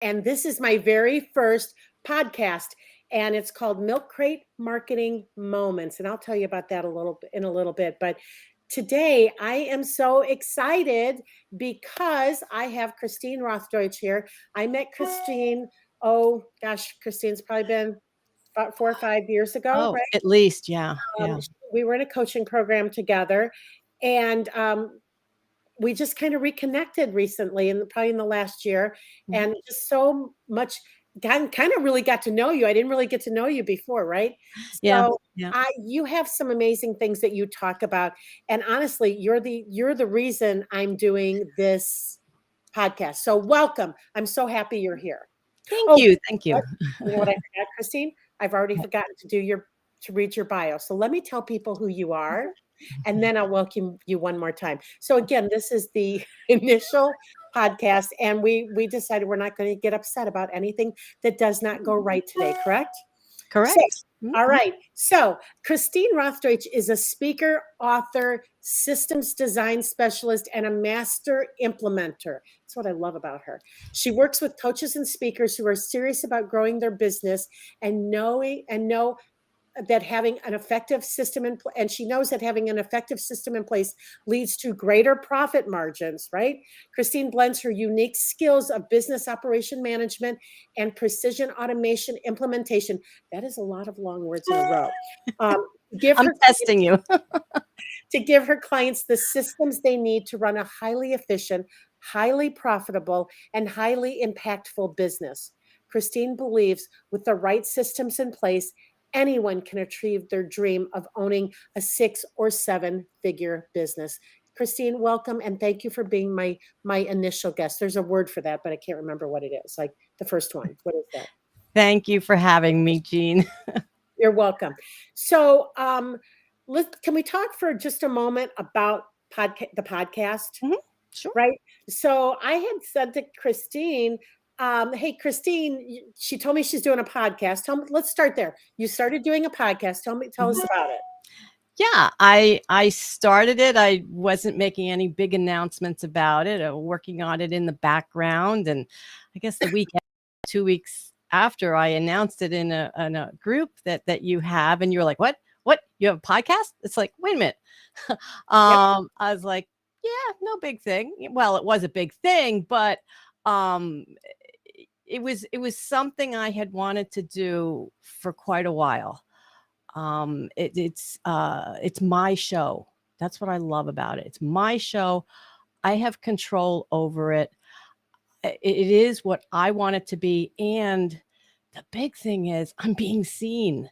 and this is my very first podcast, and it's called Milk Crate Marketing Moments, and I'll tell you about that in a little bit. But today I am so excited because I have Christine Rothdeutsch here. I met Christine, oh gosh, Christine's probably been about 4 or 5 years ago, Oh, right? at least, yeah, yeah. We were in a coaching program together, and we just kind of reconnected recently, and probably in the last year, Mhm. and just so much kind of really got to know you. I didn't really get to know you before, right? Yeah, So yeah. you have some amazing things that you talk about, and honestly, you're the reason I'm doing this podcast. So welcome. I'm so happy you're here. Thank Oh, you, thank you. what you know what I forgot, Christine? I've already forgotten to read your bio. So let me tell people who you are, and then I'll welcome you one more time. So again, this is the initial podcast, and we decided we're not going to get upset about anything that does not go right today, correct? So, Correct. all Mhm. right. So, Christine Rothdeutsch is a speaker, author, systems design specialist, and a master implementer. That's what I love about her. She works with coaches and speakers who are serious about growing their business and know that having an effective system and she knows that having an effective system in place leads to greater profit margins, right? Christine blends her unique skills of business operation management and precision automation implementation. That is a lot of long words in a row. Um, give I'm her testing you. to give her clients the systems they need to run a highly efficient, highly profitable, and highly impactful business. Christine believes with the right systems in place, anyone can achieve their dream of owning a 6 or 7 figure business. Christine, welcome and thank you for being my initial guest. There's a word for that, but I can't remember what it is. Like the first one. What is that? Thank you for having me, Jean. You're welcome. So, can we talk for just a moment about the podcast? Mhm. Sure. Right. So I had said to Christine, "Hey, Christine," she told me she's doing a podcast. Let's start there. You started doing a podcast. Tell us Mhm. about it. Yeah, I started it. I wasn't making any big announcements about it, working on it in the background, and I guess the week 2 weeks after I announced it in a group that you have, and you're like, "What? What? You have a podcast?" It's like, "Wait a minute." Yep. I was like, "Yeah, no big thing." Well, it was a big thing, but um it was something I had wanted to do for quite a while. It's my show. That's what I love about it. It's my show. I have control over it. It is what I want it to be, and the big thing is I'm being seen.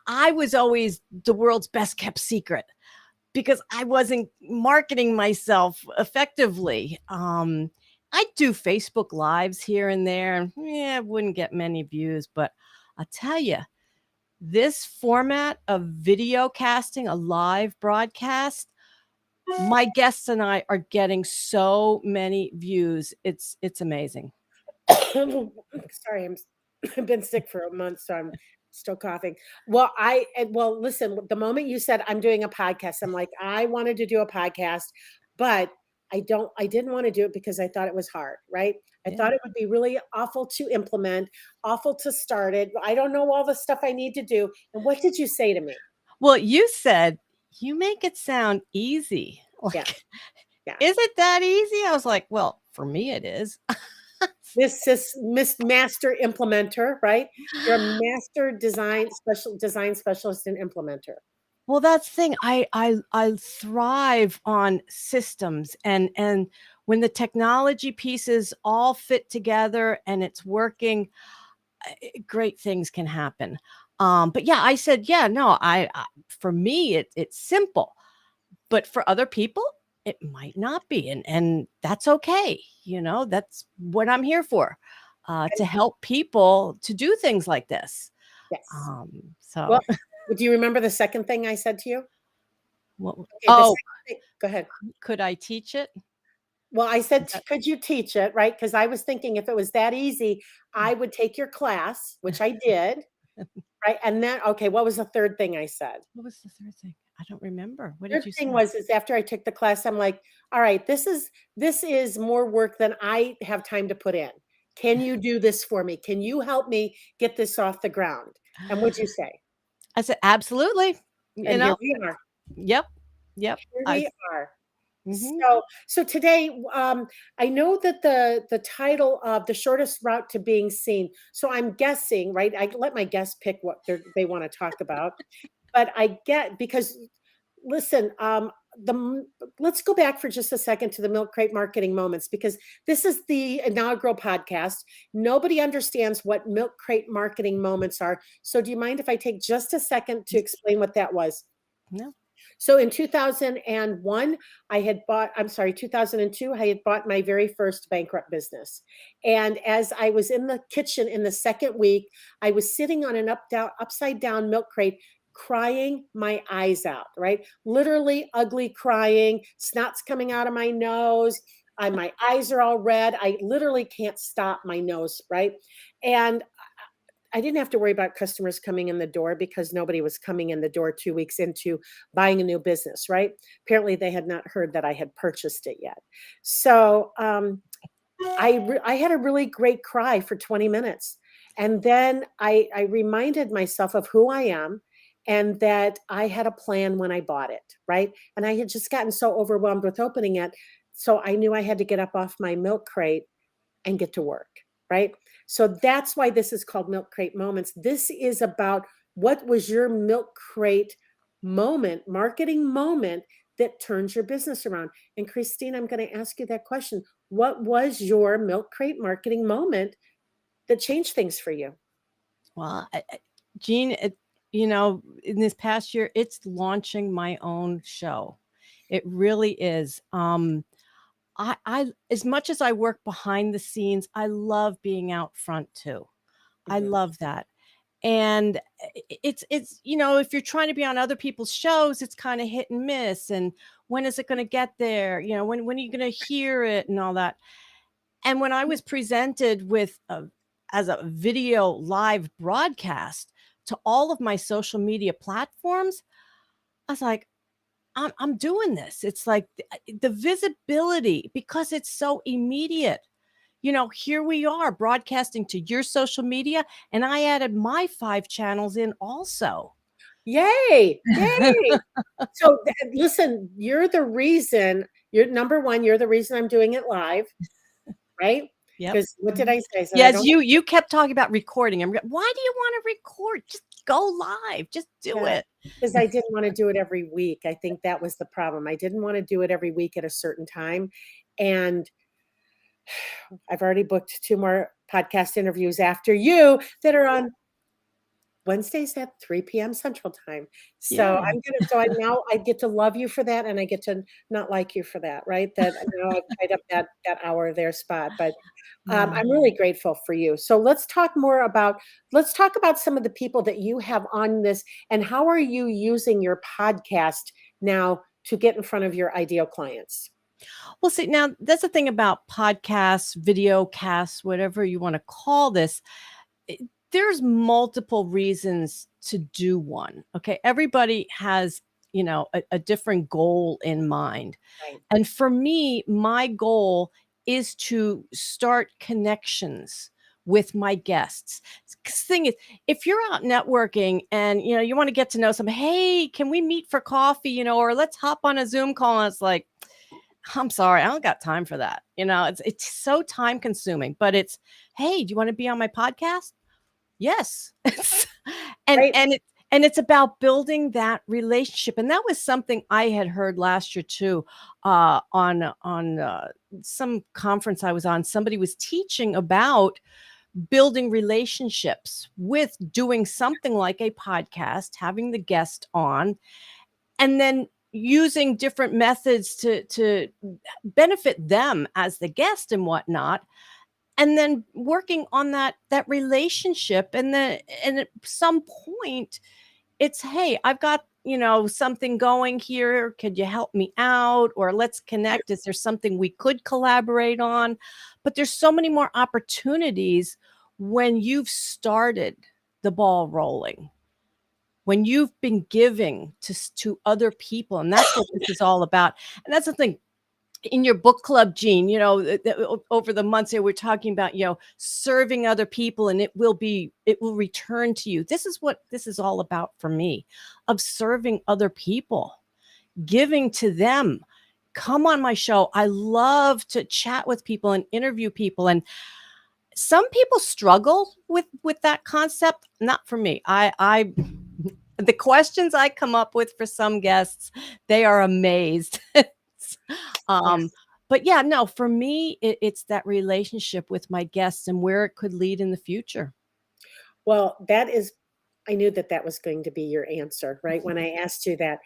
I was always the world's best kept secret because I wasn't marketing myself effectively. I do Facebook lives here and there, and yeah, wouldn't get many views, but I tell you, this format of video casting, a live broadcast, my guests and I are getting so many views. It's amazing. Sorry, I've been sick for a month, so I'm still coughing. Well, listen, the moment you said I'm doing a podcast, I'm like, I wanted to do a podcast, but I didn't want to do it because I thought it was hard, right? I Yeah. thought it would be really awful to implement, awful to start it. I don't know all the stuff I need to do. And what did you say to me? Well, you said you make it sound easy. Yeah, Like, yeah. is it that easy? I was like, well, for me it is. This is Miss Master Implementer, right? You're a master design specialist and implementer. Well, that's the thing. I thrive on systems, and when the technology pieces all fit together and it's working, great things can happen. But yeah, I said, yeah, no, I for me it's simple, but for other people it might not be, and that's okay. That's what I'm here for, to help people to do things like this. Yes. Well, So do you remember the second thing I said to you? what, Okay, the oh, second thing, go ahead. could I teach it? Well, I said, Is that- could you teach it, right? Because I was thinking if it was that easy, I would take your class, which I did, right? And then, okay, what was the third thing I said? What was the third thing? I don't remember. What did Third you thing say? was is after I took the class, I'm like, all right, this is more work than I have time to put in. Can you do this for me? Can you help me get this off the ground? And what'd you say? I said, absolutely. You And here know, we are. yep, yep. Here I, we are. mhm. So today, I know that the title of the shortest route to being seen. So I'm guessing, right? I let my guests pick what they want to talk about, but I get because listen, let's go back for just a second to the Milk Crate Marketing Moments because this is the inaugural podcast. Nobody understands what Milk Crate Marketing Moments are. So do you mind if I take just a second to explain what that was? No. So in 2001, I had bought, I'm sorry, 2002, I had bought my very first bankrupt business. And as I was in the kitchen in the second week, I was sitting on an upside down milk crate, crying my eyes out, right? Literally ugly crying, snot's coming out of my nose. My eyes are all red. I literally can't stop my nose, right? And I didn't have to worry about customers coming in the door because nobody was coming in the door 2 weeks into buying a new business, right? Apparently, they had not heard that I had purchased it yet. So I had a really great cry for 20 minutes, and then I reminded myself of who I am, and that I had a plan when I bought it, right? And I had just gotten so overwhelmed with opening it, so I knew I had to get up off my milk crate and get to work, right? So that's why this is called Milk Crate Moments. This is about what was your milk crate moment, marketing moment that turns your business around. And Christine, I'm going to ask you that question. What was your milk crate marketing moment that changed things for you? Well, Jean, in this past year, it's launching my own show. It really is. I as much as I work behind the scenes, I love being out front too. I Mhm. love that. And it's if you're trying to be on other people's shows, it's kind of hit and miss. And when is it going to get there? When are you going to hear it and all that? And when I was presented with as a video live broadcast to all of my social media platforms, I was like, I'm doing this. It's like the visibility because it's so immediate. Here we are broadcasting to your social media, and I added my 5 channels in also. Yay! Yay! So listen, you're the reason, you're number one, you're the reason I'm doing it live, right? Yep. Because what did I say? I said I Yes, don't. you kept talking about recording. Why do you want to record? Just go live. Just do Yeah, it. because I didn't wanna do it every week. I think that was the problem. I didn't wanna do it every week at a certain time, and I've already booked 2 more podcast interviews after you that are on Wednesdays at 3 PM Central Time. So Yeah. I get to love you for that, and I get to not like you for that, right? That now I've tied up that hour of their spot, but Yeah. I'm really grateful for you. So let's talk about some of the people that you have on this, and how are you using your podcast now to get in front of your ideal clients? Well, see, now that's the thing about podcasts, video casts, whatever you want to call this. it- There's multiple reasons to do one. Okay. Everybody has, a different goal in mind. Right. And for me, my goal is to start connections with my guests. 'Cause the thing is, if you're out networking and you want to get to know some, hey, can we meet for coffee, or let's hop on a Zoom call? And it's like, I'm sorry, I don't got time for that. It's so time consuming, but it's, hey, do you want to be on my podcast? Yes. and Right. and it and it's about building that relationship. And that was something I had heard last year too, on some conference I was on. Somebody was teaching about building relationships with doing something like a podcast, having the guest on, and then using different methods to benefit them as the guest and whatnot, and then working on that relationship. And at some point it's, hey, I've got something going here, could you help me out, or let's connect, is there something we could collaborate on? But there's so many more opportunities when you've started the ball rolling, when you've been giving to other people. And that's what this is all about. And that's the thing, in your book club, Jean, over the months here, we're talking about, serving other people, and it will return to you. This is what this is all about for me, of serving other people, giving to them. Come on my show. I love to chat with people and interview people. And some people struggle with that concept. Not for me. I the questions I come up with for some guests, they are amazed. Yes. But yeah, no, for me, it's that relationship with my guests and where it could lead in the future. Well, I knew that that was going to be your answer, right? When I asked you that,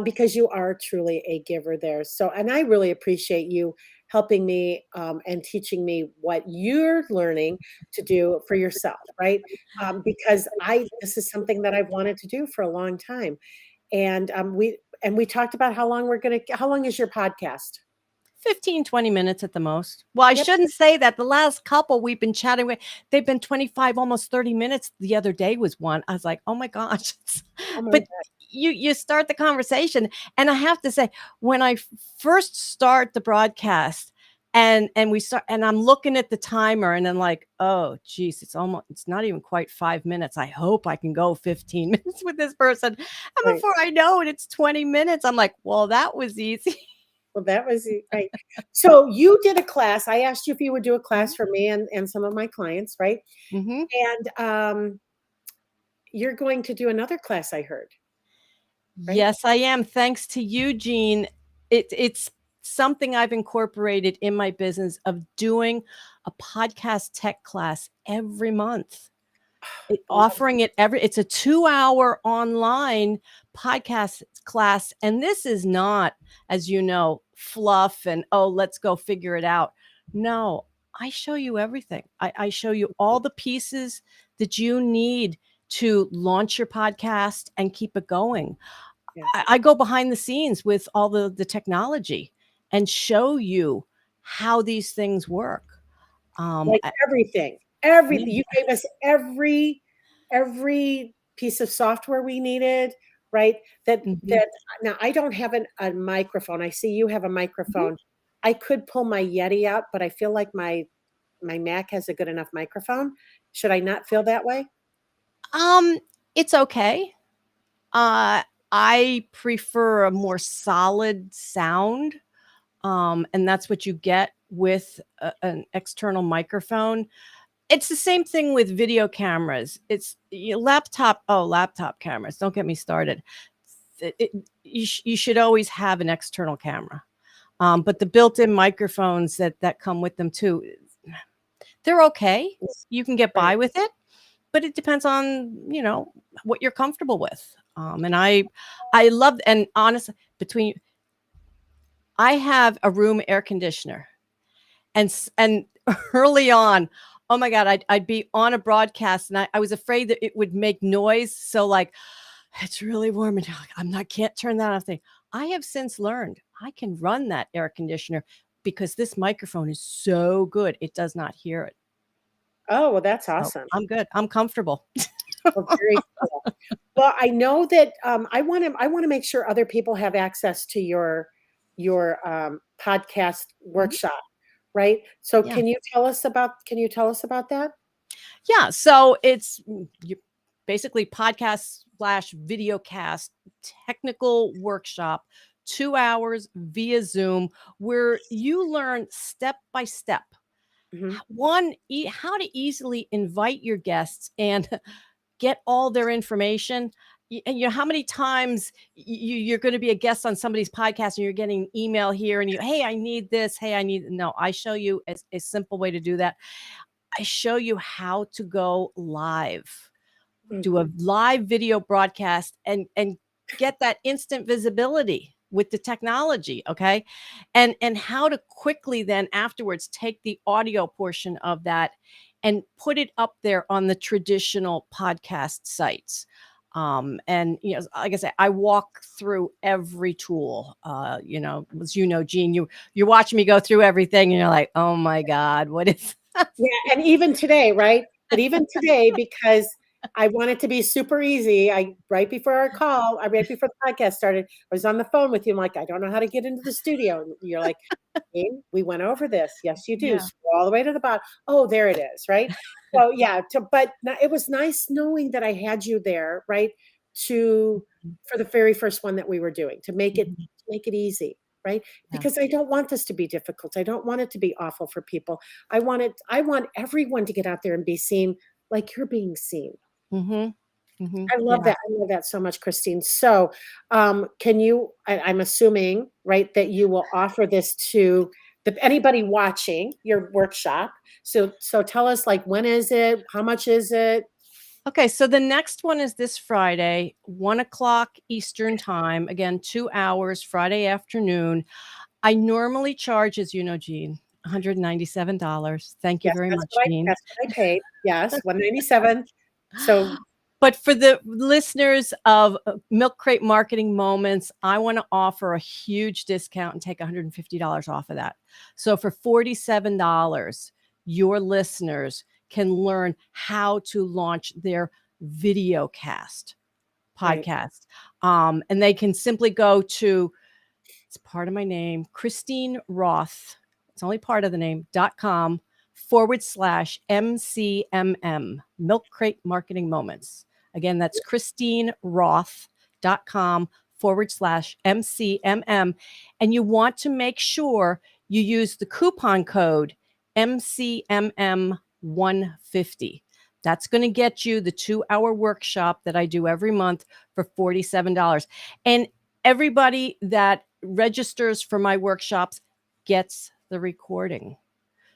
because you are truly a giver there. So, and I really appreciate you helping me and teaching me what you're learning to do for yourself, right? Because this is something that I've wanted to do for a long time. And we talked about how long is your podcast? 15, 20 minutes at the most. Well, I Yep. shouldn't say that. The last couple we've been chatting with, they've been 25, almost 30 minutes. The other day was one. I was like, oh my gosh. Oh my But God. you start the conversation. And I have to say, when I first start the broadcast and we start, and I'm looking at the timer and I'm like, oh geez, it's not even quite 5 minutes. I hope I can go 15 minutes with this person. And Right. before I know it, it's 20 minutes. I'm like, well, that was easy. Well, that was it, right. So you did a class. I asked you if you would do a class Mhm. for me and some of my clients, right? Mhm. And you're going to do another class, I heard, right? Yes, I am. Thanks to you, Jean. It's something I've incorporated in my business of doing a podcast tech class every month. Love Offering it it's a 2-hour online podcast class. And this is not, as you know, fluff and, oh, let's go figure it out. No, I show you everything. I show you all the pieces that you need to launch your podcast and keep it going. yes. I go behind the scenes with all the technology and show you how these things work. Like I- everything. yeah. Everything. You gave us every piece of software we needed, right? Mhm. That now I don't have a microphone. I see you have a Mhm. microphone. I could pull my Yeti out, but I feel like my Mac has a good enough microphone. Should I not feel that way? Um, it's okay. Uh, I prefer a more solid sound. And that's what you get with an external microphone. It's the same thing with video cameras. It's your laptop cameras. Don't get me started. You should always have an external camera. But the built-in microphones that come with them too, they're okay. You can get Right. by with it, but it depends on what you're comfortable with. And I love, and honestly, I have a room air conditioner, and early on, oh my god, I'd be on a broadcast and I was afraid that it would make noise. So like, it's really warm and I'm not can't turn that off thing. I have since learned I can run that air conditioner because this microphone is so good. It does not hear it. Oh, well, that's So awesome. I'm good. I'm comfortable. Oh, very cool. Well, I know that I want to make sure other people have access to your podcast Mhm. workshop, right? So Yeah. can you tell us about that? Yeah. So it's you basically podcast slash video cast technical workshop, 2 hours via Zoom, where you learn step by step Mhm. how to easily invite your guests and get all their information. And how many times you're going to be a guest on somebody's podcast and you're getting an email here and hey, I need this. Hey, no, I show you a simple way to do that. I show you how to go live, do a Mhm. live video broadcast and get that instant visibility with the technology, okay? And how to quickly then afterwards take the audio portion of that and put it up there on the traditional podcast sites. And like I said, I walk through every tool. As you know, Gene, you're watching me go through everything and you're like, oh my God, what is Yeah, and even today, right? But even today, because I want it to be super easy. Right before our call, right before the podcast started, I was on the phone with you. I'm like, I don't know how to get into the studio. And you're like, "Hey, we went over this. Yes, you do. Yeah. Scroll all the way to the bottom. Oh, there it is. Right. So yeah, but it was nice knowing that I had you there, right? To for the very first one that we were doing to Mhm. make it easy, right? Yeah. Because I don't want this to be difficult. I don't want it to be awful for people. I want everyone to get out there and be seen like you're being seen. Mhm. Mhm. I love Yeah. that. I love that so much, Christine. So, can you? I'm assuming, right, that you will offer this to anybody watching your workshop. So tell us, like, when is it? How much is it? Okay, so the next one is this Friday, 1 o'clock Eastern time. Again, 2 hours, Friday afternoon. I normally charge, as you know, Jean, $197. Thank you Yes, very much, Jean. that's what I paid. Yes, 197. So But for the listeners of Milk Crate Marketing Moments, I want to offer a huge discount and take $150 off of that. So for $47, your listeners can learn how to launch their video cast right, podcast. And they can simply go to, it's part of my name, Christine Roth. It's only part of the name.com/MCMM, Milk Crate Marketing Moments. Again, that's ChristineRoth.com/MCMM. And you want to make sure you use the coupon code MCMM150. That's going to get you the 2-hour workshop that I do every month for $47. And everybody that registers for my workshops gets the recording.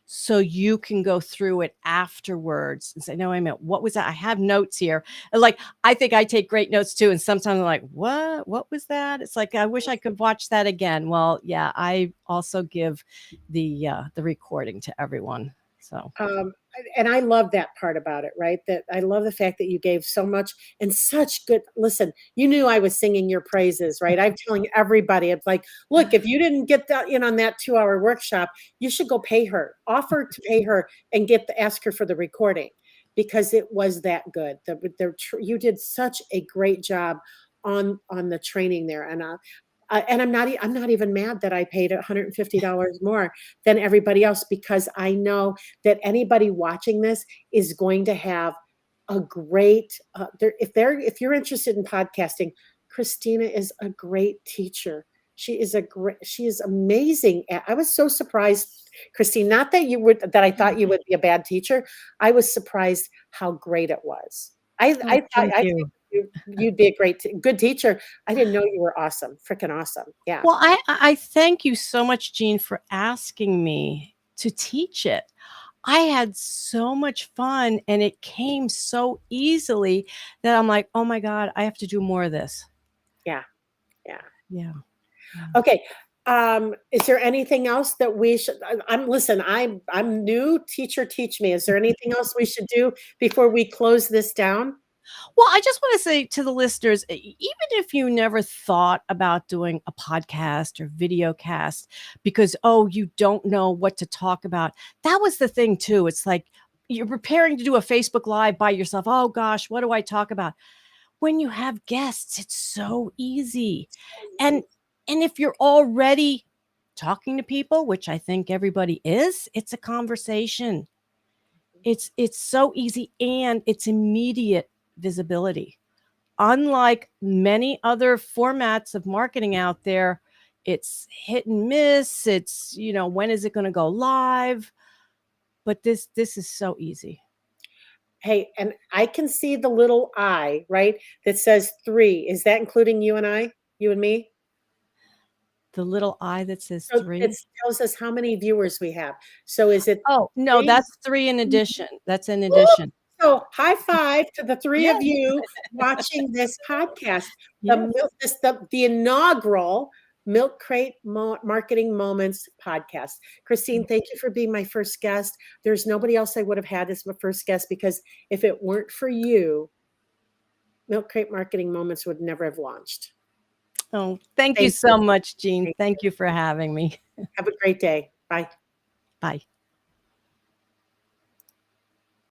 So you can go through it afterwards and say, no, I meant, what was that? I have notes here. And like, I think I take great notes too. And sometimes I'm like, what was that? It's like, I wish I could watch that again. Well, yeah, I also give the recording to everyone. So and I love that part about it, right? That I love the fact that you gave so much and such good. Listen, you knew I was singing your praises, right? I'm telling everybody, it's like, look, if you didn't get that in on that 2-hour workshop, you should go pay her, offer to pay her, and ask her for the recording because it was that good. You did such a great job on the training there, and I'm not even mad that I paid $150 more than everybody else because I know that anybody watching this is going to have a great if you're interested in podcasting, Christina is a great teacher. She is amazing. I was so surprised, Christine, not that I thought you would be a bad teacher. I was surprised how great it was. oh, thank I think you. you'd be a good teacher. I didn't know you were awesome. Freaking awesome. Yeah. Well, I thank you so much, Jean, for asking me to teach it. I had so much fun and it came so easily that I'm like, oh my God, I have to do more of this. Yeah. Yeah. Yeah. Yeah. Okay. Is there anything else that we should I'm new. Teacher, teach me. Is there anything else we should do before we close this down? Well, I just want to say to the listeners, even if you never thought about doing a podcast or video cast because, oh, you don't know what to talk about, that was the thing too. It's like you're preparing to do a Facebook Live by yourself. Oh gosh, what do I talk about? When you have guests, it's so easy. And and if you're already talking to people, which I think everybody is, it's a conversation. It's so easy and it's immediate visibility. Unlike many other formats of marketing out there, it's hit and miss. It's, when is it going to go live? But this is so easy. Hey, and I can see the little I, right? That says 3. Is that including you and I? You and me? The little I that says So it 3. tells us how many viewers we have. So is it Oh, no, 3? that's 3 in addition. That's in Woo! addition. So high five to the 3 of Yes. you watching this podcast. Yes. The inaugural Milk Crate Marketing Moments podcast. Christine, thank you for being my first guest. There's nobody else I would have had as my first guest because if it weren't for you, Milk Crate Marketing Moments would never have launched. Oh, thank you Thank so you. much, Jean. Thank Thank you for having me. you. Have a great day. Bye. Bye.